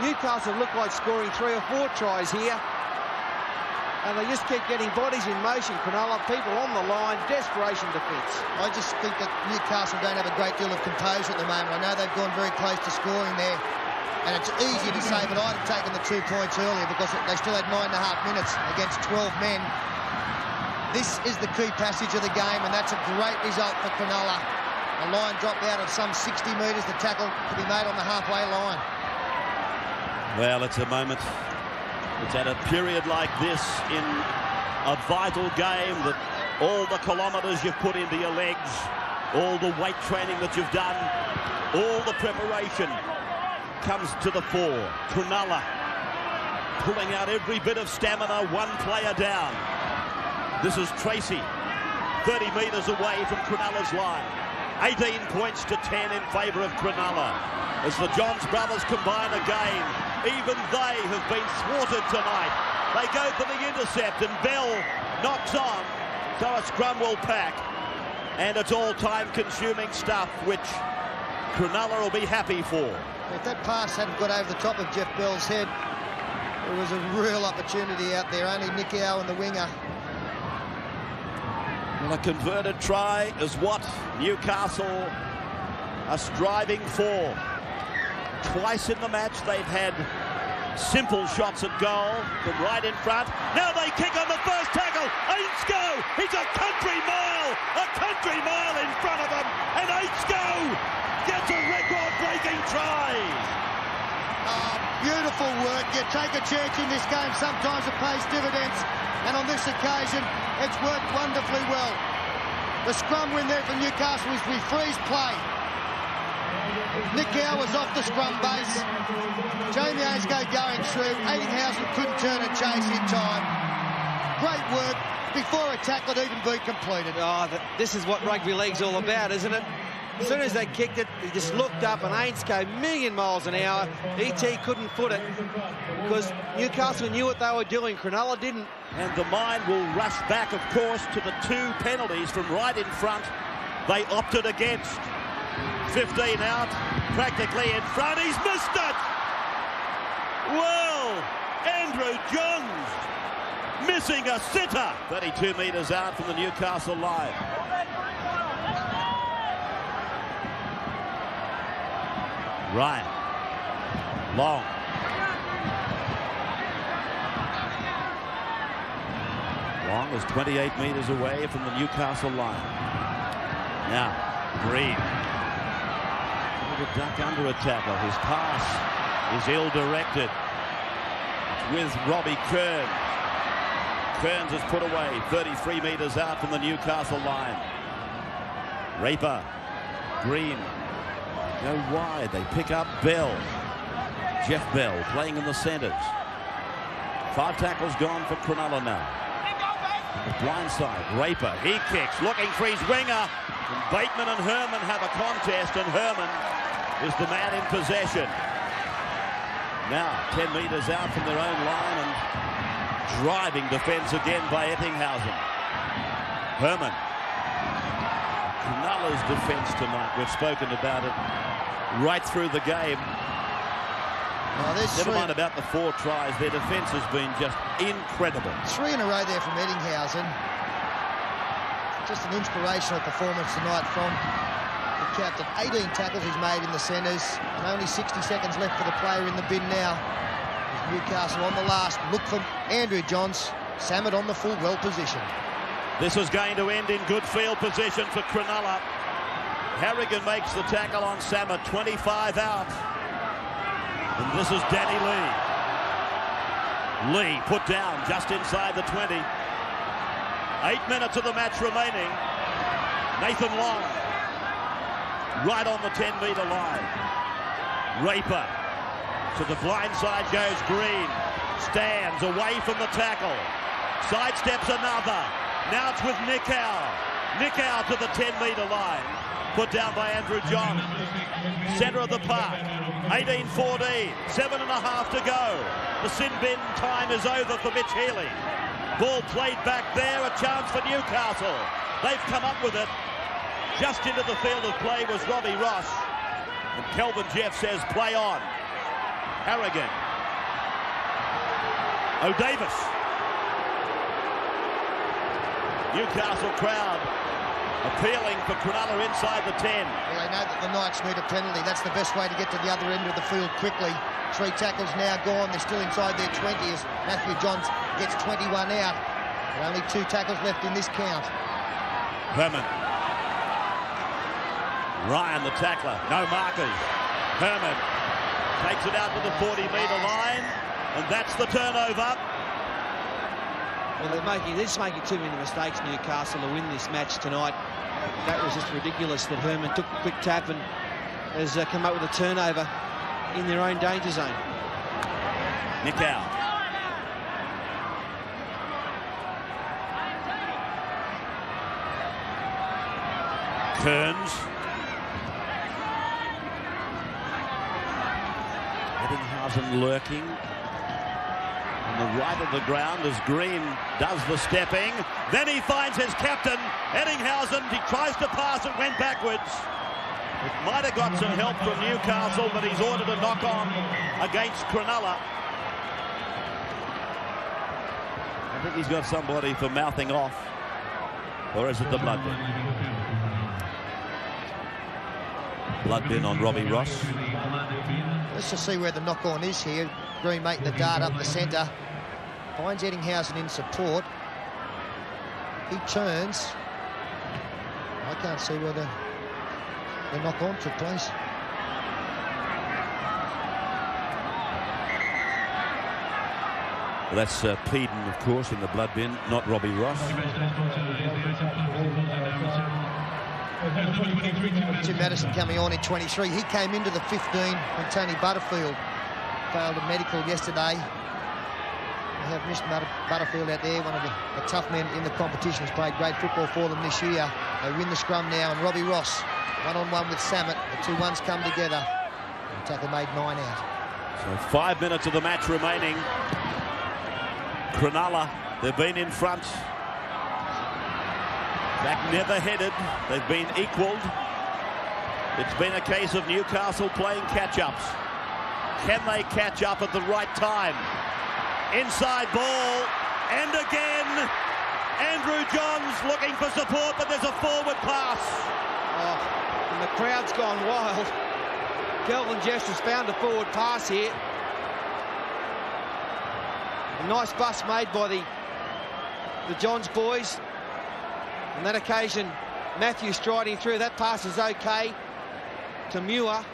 Newcastle look like scoring 3 or 4 tries here, and they just keep getting bodies in motion. Cronulla, people on the line, desperation defence. I just think that Newcastle don't have a great deal of composure at the moment. I know they've gone very close to scoring there, and it's easy to say, but I'd have taken the 2 points earlier because they still had 9.5 minutes against 12 men. This is the key passage of the game, and that's a great result for Cronulla. A line drop out of some 60 metres. The tackle to be made on the halfway line. Well, it's a moment. It's at a period like this in a vital game that all the kilometres you've put into your legs, all the weight training that you've done, all the preparation comes to the fore. Cronulla pulling out every bit of stamina, 1 player down. This is Tracy, 30 metres away from Cronulla's line. 18 points to 10 in favour of Cronulla. As the Johns brothers combine again, even they have been thwarted tonight. They go for the intercept and Bell knocks on, so a scrum will pack. And it's all time-consuming stuff, which Cronulla will be happy for. If that pass hadn't got over the top of Jeff Bell's head, there was a real opportunity out there. Only Nick Howe and the winger. Well, a converted try is what Newcastle are striving for. Twice in the match they've had simple shots at goal from right in front. Now they kick on the first tackle. Ainscough, he's a country mile in front of him, and Ainscough gets a record-breaking try. Beautiful work. You take a chance in this game. Sometimes it pays dividends, and on this occasion, it's worked wonderfully well. The scrum win there for Newcastle is we freeze play. Nick Howe was off the scrum base. Jamie Ainscough going through. Eddinghausen couldn't turn and chase in time. Great work before a tackle had even been completed. Oh, this is what rugby league's all about, isn't it? As soon as they kicked it, he just looked up and Ainscough, million miles an hour. E.T. couldn't foot it because Newcastle knew what they were doing. Cronulla didn't. And the mind will rush back, of course, to the 2 penalties from right in front. They opted against. 15 out, practically in front. He's missed it! Well, Andrew Johns missing a sitter. 32 metres out from the Newcastle line. Ryan. Long. Long is 28 metres away from the Newcastle line. Now, Green. To duck under a tackle. His pass is ill-directed. It's with Robbie Kearns. Kearns is put away 33 metres out from the Newcastle line. Raper. Green. Go wide. They pick up Bell. Jeff Bell playing in the centres. 5 tackles gone for Cronulla now. Blindside. Raper. He kicks. Looking for his winger. And Bateman and Herman have a contest, and Herman is the man in possession. Now 10 metres out from their own line and driving defence again by Eddinghausen. Herman. Cronulla's defence tonight, we've spoken about it right through the game. Never mind about the 4 tries, their defence has been just incredible. 3 in a row there from Eddinghausen. Just an inspirational performance tonight from the captain. 18 tackles he's made in the centres, and only 60 seconds left for the player in the bin now. Newcastle on the last. Look for Andrew Johns. Samet on the full, well positioned. This is going to end in good field position for Cronulla. Harrigan makes the tackle on Samet, 25 out. And this is Danny Lee. Lee put down just inside the 20. 8 minutes of the match remaining. Nathan Long right on the 10-metre line. Raper to the blind side goes Green. Stands away from the tackle. Sidesteps another. Now it's with Nicow. Nicow to the 10-metre line. Put down by Andrew John. Centre of the park. 18-14. 7.5 to go. The sin bin time is over for Mitch Healy. Ball played back there. A chance for Newcastle. They've come up with it. Just into the field of play was Robbie Ross. And Kelvin Jeff says play on. Harrigan. O'Davis. Newcastle crowd appealing for Cronulla inside the 10. Well, they know that the Knights need a penalty. That's the best way to get to the other end of the field quickly. 3 tackles now gone. They're still inside their 20 as Matthew Johns gets 21 out. And only 2 tackles left in this count. Herman. Ryan, the tackler. No markers. Herman takes it out to the 40-metre line. And that's the turnover. Well, they're just making too many mistakes, Newcastle, to win this match tonight. That was just ridiculous that Herman took a quick tap and has come up with a turnover in their own danger zone. Nicow. Kearns. Eddinghausen lurking. On the right of the ground as Green does the stepping. Then he finds his captain, Eddinghausen. He tries to pass, it went backwards. It might have got some help from Newcastle, but he's ordered a knock-on against Cronulla. I think he's got somebody for mouthing off. Or is it the blood bin? Blood bin on Robbie Ross. Let's just see where the knock-on is here. Green making the dart up the centre. Finds Eddinghausen in support. He turns. I can't see where the knock-on took place. Well, that's Peden, of course, in the blood bin, not Robbie Ross. Jim Madison coming on in 23. He came into the 15 when Tony Butterfield failed a medical yesterday. We have missed Butterfield out there, one of the tough men in the competition. He's played great football for them this year. They win the scrum now, and Robbie Ross, one-on-one with Samet. The 2 ones come together. The tackle made 9 out. So 5 minutes of the match remaining. Cronulla, they've been in front. Back never headed. They've been equalled. It's been a case of Newcastle playing catch-ups. Can they catch up at the right time? Inside ball, and again, Andrew Johns looking for support, but there's a forward pass. Oh, and the crowd's gone wild. Kelvin Jeffs has found a forward pass here. A nice bust made by the Johns boys. On that occasion, Matthew striding through. That pass is okay to Muir.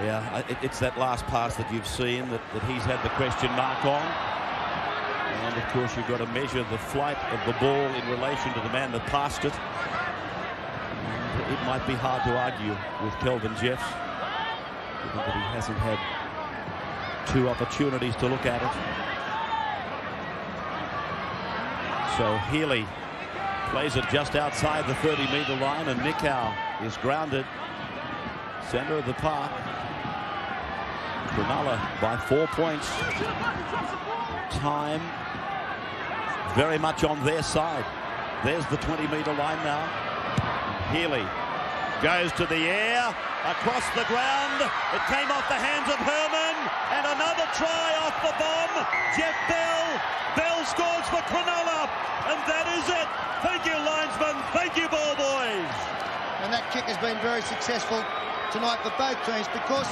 Yeah, it's that last pass that you've seen that he's had the question mark on. And, of course, you've got to measure the flight of the ball in relation to the man that passed it. And it might be hard to argue with Kelvin Jeffs, given that he hasn't had 2 opportunities to look at it. So Healy plays it just outside the 30-metre line, and Nicow is grounded. Centre of the park. Cronulla by 4 points. Time very much on their side. There's the 20-metre line now. Healy goes to the air, across the ground. It came off the hands of Herman, and another try off the bomb. Jeff Bell. Bell scores for Cronulla, and that is it. Thank you, linesman. Thank you, ball boys. And that kick has been very successful tonight for both teams, because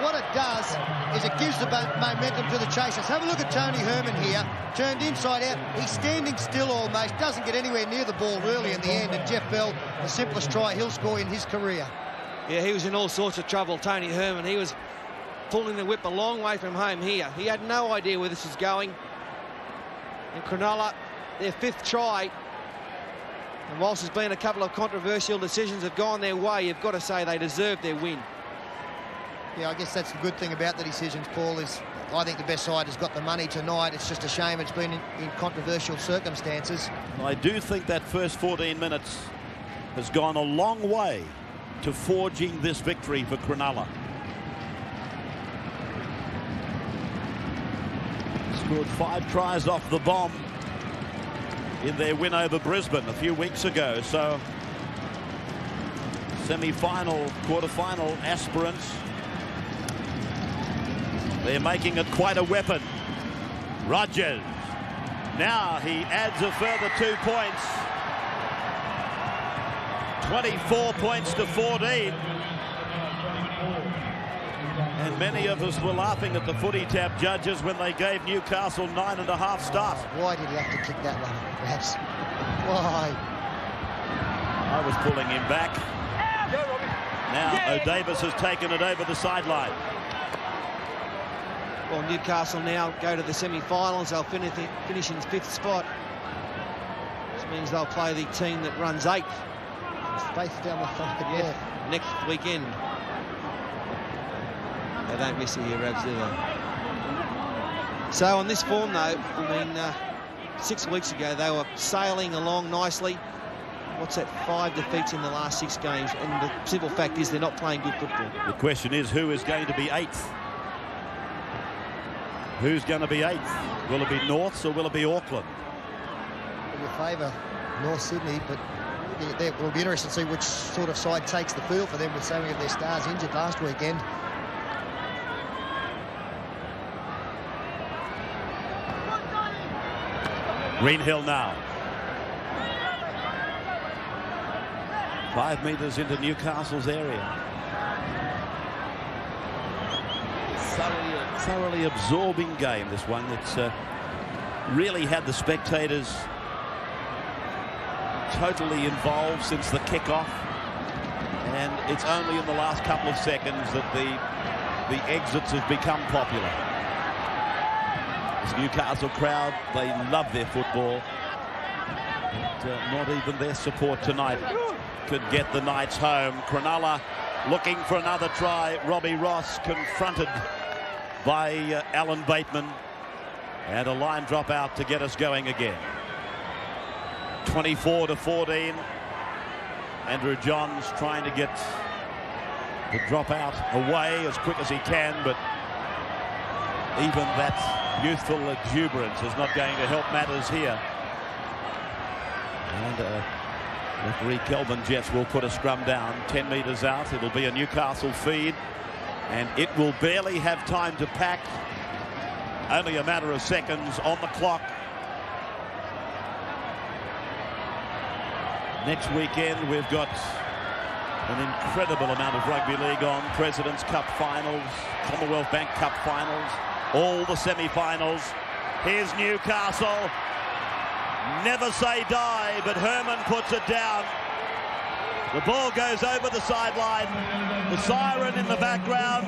what it does is it gives the momentum to the chasers. Have a look at Tony Herman here, turned inside out. He's standing still almost, doesn't get anywhere near the ball really in the end, and Jeff Bell, the simplest try he'll score in his career. Yeah, he was in all sorts of trouble, Tony Herman. He was pulling the whip a long way from home here. He had no idea where this is going. And Cronulla, their 5th try, and whilst there's been a couple of controversial decisions have gone their way, you've got to say they deserved their win. Yeah, I guess that's the good thing about the decisions, Paul, is I think the best side has got the money tonight. It's just a shame it's been in controversial circumstances. I do think that first 14 minutes has gone a long way to forging this victory for Cronulla. Scored 5 tries off the bomb in their win over Brisbane a few weeks ago. So semi-final, quarter-final aspirants, they're making it quite a weapon. Rogers, now he adds a further 2 points. 24 points to 14. And many of us were laughing at the footy tab judges when they gave Newcastle 9.5 stars. Why did he have to kick that one, perhaps? Why? I was pulling him back. Now O'Davis has taken it over the sideline. Well, Newcastle now go to the semi-finals. They'll finish in 5th spot. Which means they'll play the team that runs 8th. Space down the front, yeah. Next weekend. They don't miss a year, Rabs, do they? So on this form, though, I mean, 6 weeks ago, they were sailing along nicely. What's that, 5 defeats in the last 6 games? And the simple fact is they're not playing good football. The question is, who is going to be 8th? Who's going to be 8th? Will it be Norths or will it be Auckland? In your favour, North Sydney, but it will be interesting to see which sort of side takes the field for them with so many of their stars injured last weekend. Greenhill now. 5 metres into Newcastle's area. Thoroughly absorbing game, this one. It's really had the spectators totally involved since the kick-off, and it's only in the last couple of seconds that the exits have become popular. This Newcastle crowd, they love their football, and not even their support tonight could get the Knights home. Cronulla looking for another try. Robbie Ross confronted by Alan Bateman, and a line drop out to get us going again. 24-14. Andrew Johns trying to get the drop out away as quick as he can, but even that youthful exuberance is not going to help matters here. And referee Kelvin Jeffs will put a scrum down 10 metres out. It'll be a Newcastle feed, and it will barely have time to pack. Only a matter of seconds on the clock. Next weekend we've got an incredible amount of rugby league on. President's Cup finals, Commonwealth Bank Cup finals, all the semi-finals. Here's Newcastle. Never say die, but Herman puts it down. The ball goes over the sideline. The siren in the background.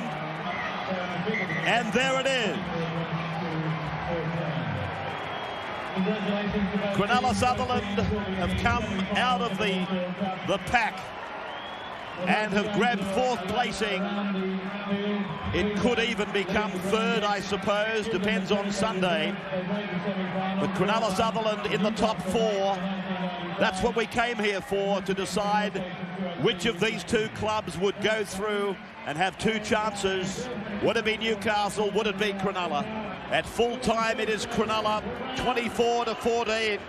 And there it is. Cronulla Sutherland have come out of the pack and have grabbed 4th placing. It could even become 3rd, I suppose, depends on Sunday. But Cronulla Sutherland in the top 4. That's what we came here for, to decide which of these 2 clubs would go through and have 2 chances. Would it be Newcastle? Would it be Cronulla? At full time, it is Cronulla, 24-14.